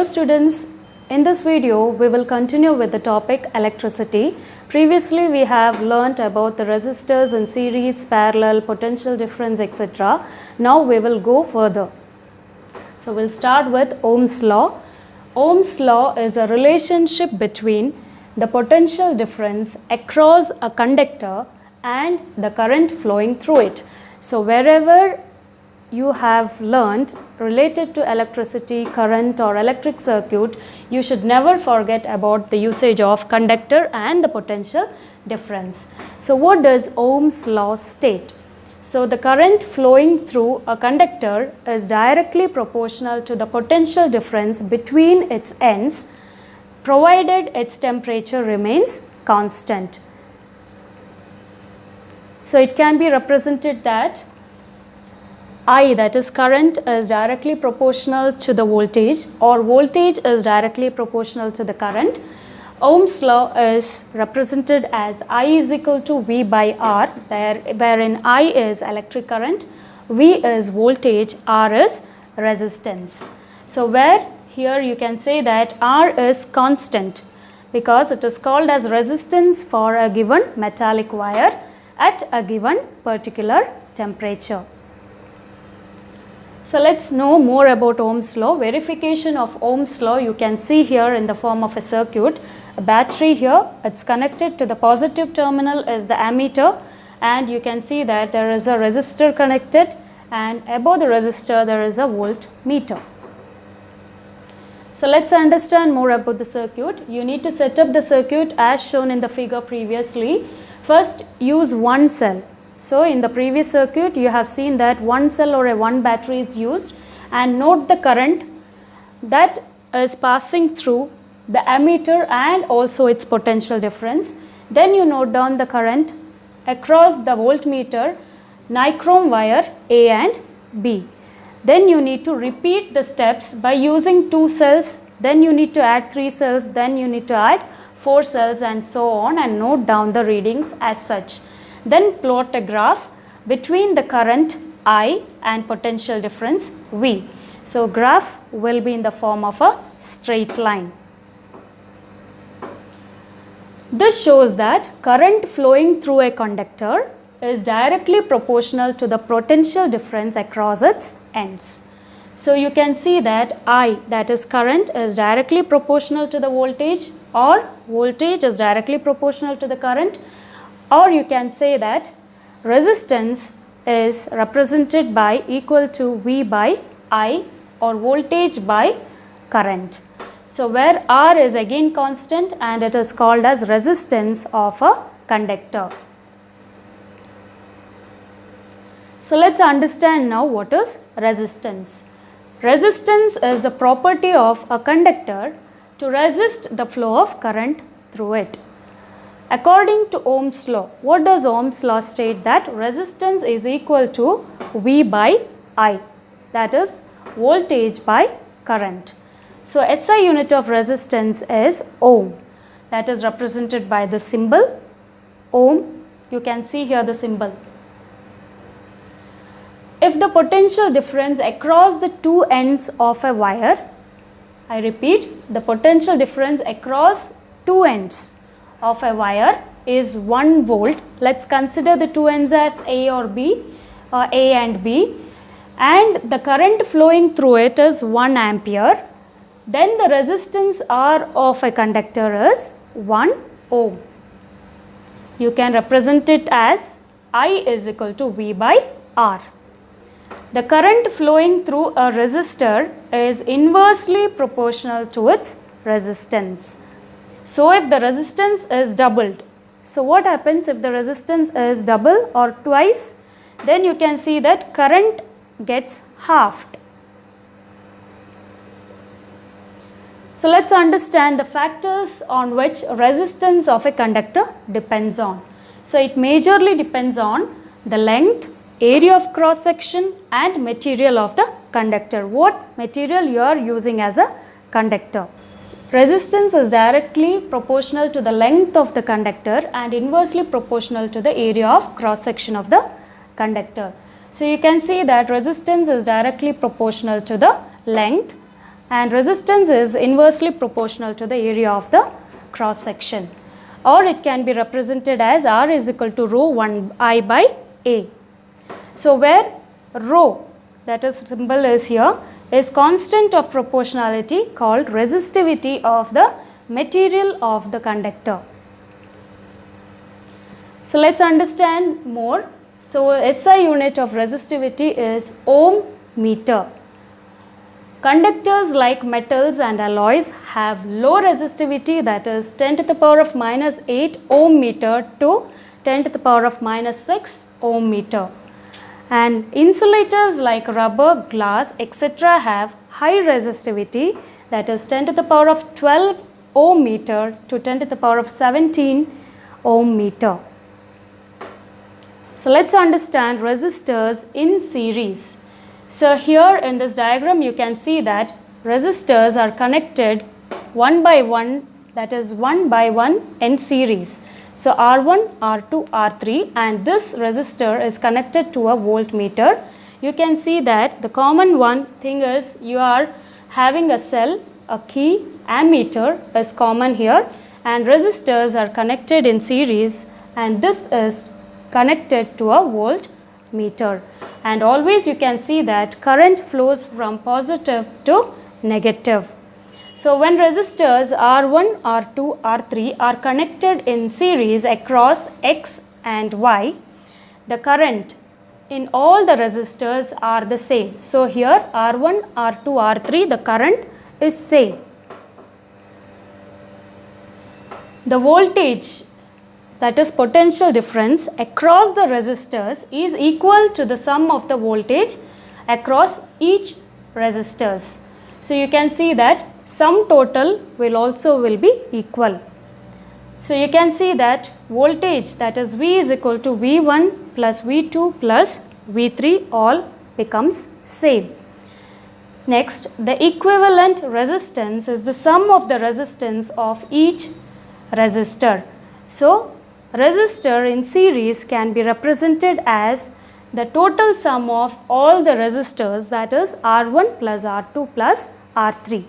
Hello students, in this video we will continue with the topic electricity. Previously we have learnt about the resistors in series, parallel, potential difference, etc. Now we will go further. So we'll start with Ohm's law. Ohm's law is a relationship between the potential difference across a conductor and the current flowing through it. So wherever you have learned related to electricity, current or electric circuit, you should never forget about the usage of conductor and the potential difference. So what does Ohm's law state? So the current flowing through a conductor is directly proportional to the potential difference between its ends, provided its temperature remains constant. So it can be represented that I, that is current, is directly proportional to the voltage, or voltage is directly proportional to the current. Ohm's law is represented as I is equal to V by R, wherein I is electric current, V is voltage, R is resistance. So where here you can say that R is constant because it is called as resistance for a given metallic wire at a given particular temperature. So let's know more about Ohm's law. Verification of Ohm's law you can see here in the form of a circuit. A battery here, it's connected to the positive terminal is the ammeter, and you can see that there is a resistor connected, and above the resistor there is a voltmeter. So let's understand more about the circuit. You need to set up the circuit as shown in the figure previously. First, use one cell. So in the previous circuit you have seen that one cell or one battery is used, and note the current that is passing through the ammeter and also its potential difference. Then you note down the current across the voltmeter, nichrome wire A and B. Then you need to repeat the steps by using two cells, then you need to add three cells, then you need to add four cells, and so on, and note down the readings as such. Then plot a graph between the current I and potential difference V. So graph will be in the form of a straight line. This shows that current flowing through a conductor is directly proportional to the potential difference across its ends. So you can see that I, that is current, is directly proportional to the voltage, or voltage is directly proportional to the current, or you can say that resistance is represented by equal to V by I, or voltage by current. So where R is again constant and it is called as resistance of a conductor. So let's understand now what is resistance. Resistance is the property of a conductor to resist the flow of current through it. According to Ohm's law, what does Ohm's law state? That resistance is equal to V by I, that is voltage by current. So SI unit of resistance is ohm, that is represented by the symbol ohm. You can see here the symbol. If the potential difference across the two ends of a wire, I repeat, the potential difference across two ends of a wire is 1 volt. Let's consider the two ends as A or B, or A and B, and the current flowing through it is 1 ampere. Then the resistance R of a conductor is 1 ohm. You can represent it as I is equal to V by R. The current flowing through a resistor is inversely proportional to its resistance. So if the resistance is doubled, so what happens if the resistance is double or twice? Then you can see that current gets halved. So let's understand the factors on which resistance of a conductor depends on. So it majorly depends on the length, area of cross section, and material of the conductor. What material you are using as a conductor. Resistance is directly proportional to the length of the conductor and inversely proportional to the area of cross section of the conductor. So you can see that resistance is directly proportional to the length and resistance is inversely proportional to the area of the cross section, or it can be represented as R is equal to rho 1I by A. So where rho, that is symbol is here, is constant of proportionality called resistivity of the material of the conductor. So let's understand more. So SI unit of resistivity is ohm meter. Conductors like metals and alloys have low resistivity, that is 10 to the power of minus 8 ohm meter to 10 to the power of minus 6 ohm meter. And insulators like rubber, glass, etc. have high resistivity, that is 10 to the power of 12 ohm meter to 10 to the power of 17 ohm meter. So let's understand resistors in series. So here in this diagram you can see that resistors are connected one by one, that is one by one in series. So R1, R2, R3, and this resistor is connected to a voltmeter. You can see that the common one thing is you are having a cell, a key, ammeter is common here, and resistors are connected in series, and this is connected to a voltmeter. And always you can see that current flows from positive to negative. So when resistors R1, R2, R3 are connected in series across X and Y, the current in all the resistors are the same. So here R1, R2, R3, the current is same. The voltage, that is potential difference across the resistors, is equal to the sum of the voltage across each resistors. So you can see that sum total will be equal. So you can see that voltage, that is V is equal to V1 plus V2 plus V3, all becomes same. Next, the equivalent resistance is the sum of the resistance of each resistor. So resistor in series can be represented as the total sum of all the resistors, that is R1 plus R2 plus R3.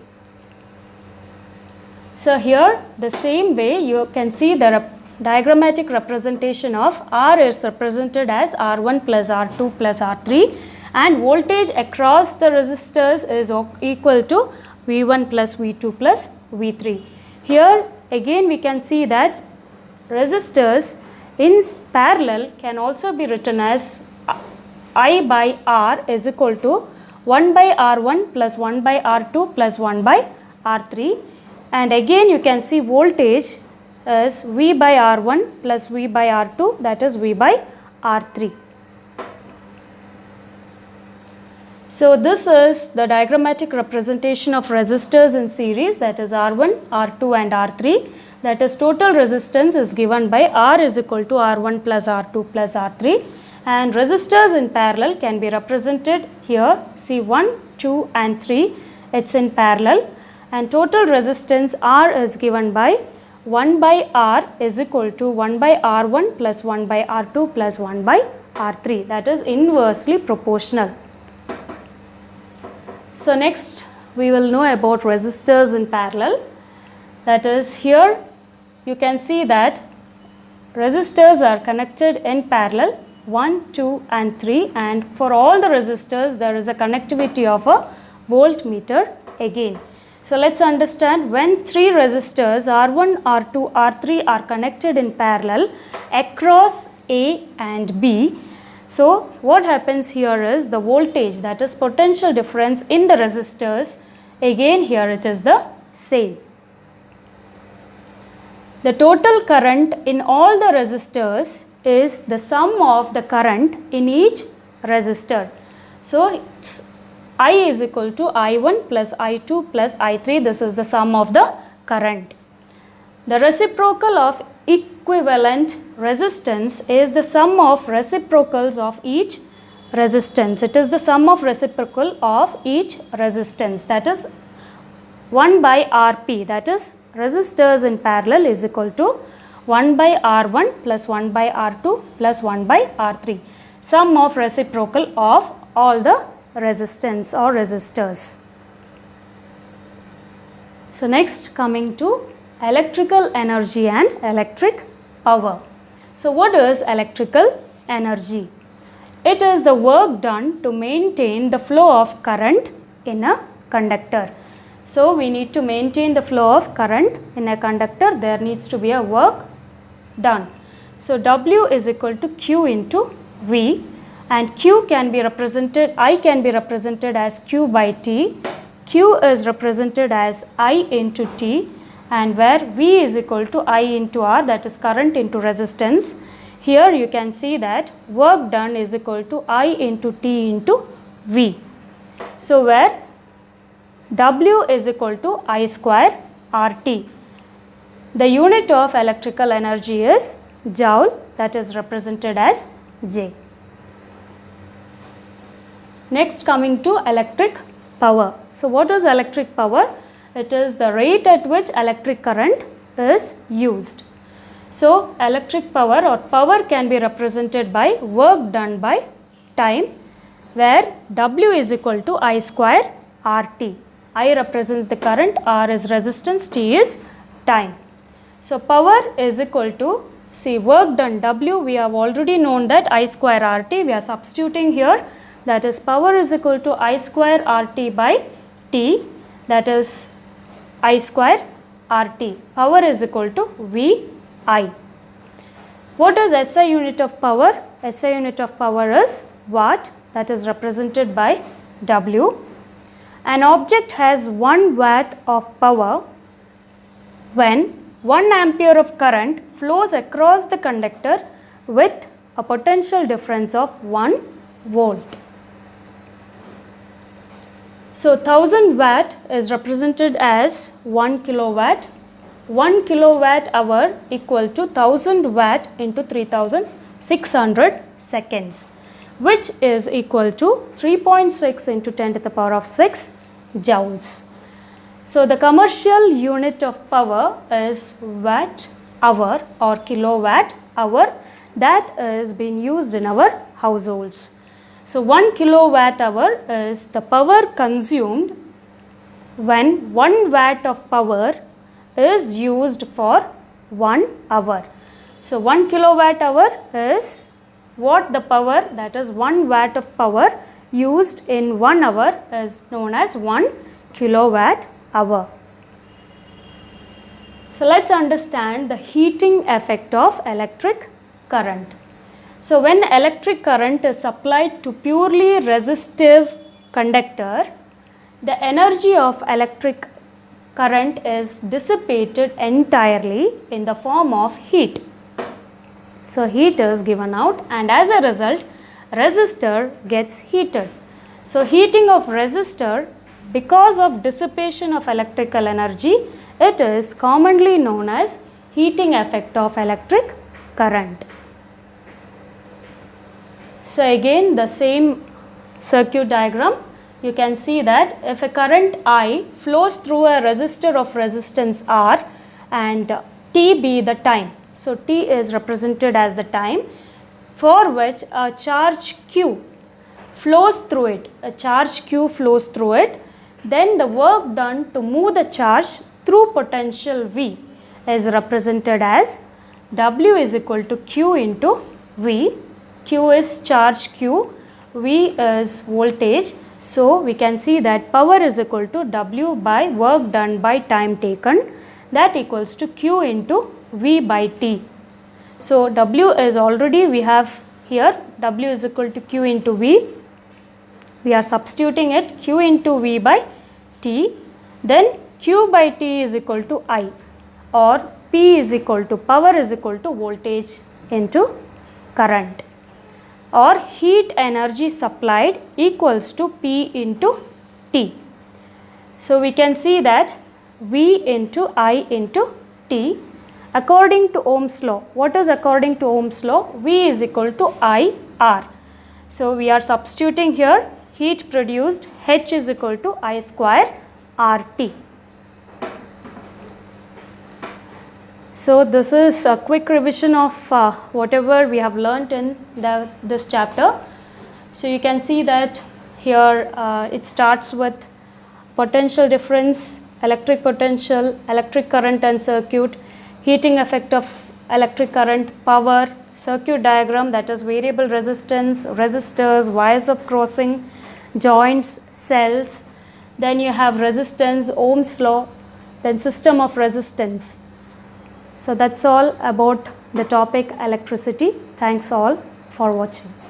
So here the same way you can see the diagrammatic representation of R is represented as R1 plus R2 plus R3, and voltage across the resistors is equal to V1 plus V2 plus V3. Here again we can see that resistors in parallel can also be written as I by R is equal to 1 by R1 plus 1 by R2 plus 1 by R3, and again you can see voltage is V by R1 plus V by R2, that is V by R3. So this is the diagrammatic representation of resistors in series, that is R1, R2 and R3. That is total resistance is given by R is equal to R1 plus R2 plus R3, and resistors in parallel can be represented here. See 1, 2 and 3, it's in parallel, and total resistance R is given by 1 by R is equal to 1 by R1 plus 1 by R2 plus 1 by R3, that is inversely proportional. So next we will know about resistors in parallel. That is, here you can see that resistors are connected in parallel 1, 2 and 3, and for all the resistors there is a connectivity of a voltmeter again. So let's understand, when three resistors R1, R2, R3 are connected in parallel across A and B, so what happens here is the voltage, that is potential difference in the resistors, again here it is the same. The total current in all the resistors is the sum of the current in each resistor. So I is equal to I1 plus I2 plus I3, this is the sum of the current. The reciprocal of equivalent resistance is the sum of reciprocals of each resistance. It is the sum of reciprocal of each resistance, that is 1 by Rp, that is resistors in parallel is equal to 1 by R1 plus 1 by R2 plus 1 by R3, sum of reciprocal of all the resistance or resistors. So next, coming to electrical energy and electric power. So what is electrical energy? It is the work done to maintain the flow of current in a conductor. So we need to maintain the flow of current in a conductor. There needs to be a work done. So W is equal to Q into V, and Q can be represented, I can be represented as Q by T. Q is represented as I into T, and where V is equal to I into R, that is current into resistance. Here you can see that work done is equal to I into T into V. So where W is equal to I square RT. The unit of electrical energy is joule, that is represented as J. Next, coming to electric power. So what is electric power? It is the rate at which electric current is used. So electric power or power can be represented by work done by time, where W is equal to I square RT. I represents the current, R is resistance, T is time. So power is equal to, see, work done W, we have already known that I square RT, we are substituting here, that is power is equal to I square RT by T, that is I square RT. Power is equal to VI. What is SI unit of power? SI unit of power is watt, that is represented by W. An object has 1 watt of power when 1 ampere of current flows across the conductor with a potential difference of 1 volt. So 1000 watt is represented as 1 kilowatt. 1 kilowatt hour equal to 1000 watt into 3600 seconds, which is equal to 3.6 into 10 to the power of 6 joules. So the commercial unit of power is watt hour or kilowatt hour, that is being used in our households. So 1 kilowatt hour is the power consumed when 1 watt of power is used for 1 hour. So 1 kilowatt hour is what the power, that is 1 watt of power used in 1 hour is known as 1 kilowatt hour. So let's understand the heating effect of electric current. So when electric current is supplied to purely resistive conductor, the energy of electric current is dissipated entirely in the form of heat. So heat is given out, and as a result resistor gets heated. So heating of resistor because of dissipation of electrical energy, it is commonly known as heating effect of electric current. So again the same circuit diagram, you can see that if a current I flows through a resistor of resistance R and T be the time. So T is represented as the time for which a charge Q flows through it, a charge Q flows through it, then the work done to move the charge through potential V is represented as W is equal to Q into V. Q is charge Q, V is voltage. So we can see that power is equal to W by work done by time taken, that equals to Q into V by T. So W is already, we have here W is equal to Q into V. We are substituting it Q into V by T. Then Q by T is equal to I, or P is equal to power is equal to voltage into current, or heat energy supplied equals to P into T. So we can see that V into I into T according to Ohm's law. What is according to Ohm's law? V is equal to I R. So we are substituting here heat produced, H is equal to I square RT. So this is a quick revision of whatever we have learnt in this chapter. So you can see that here it starts with potential difference, electric potential, electric current and circuit, heating effect of electric current, power, circuit diagram, that is variable resistance, resistors, wires of crossing, joints, cells. Then you have resistance, Ohm's law, then system of resistance. So that's all about the topic electricity. Thanks all for watching.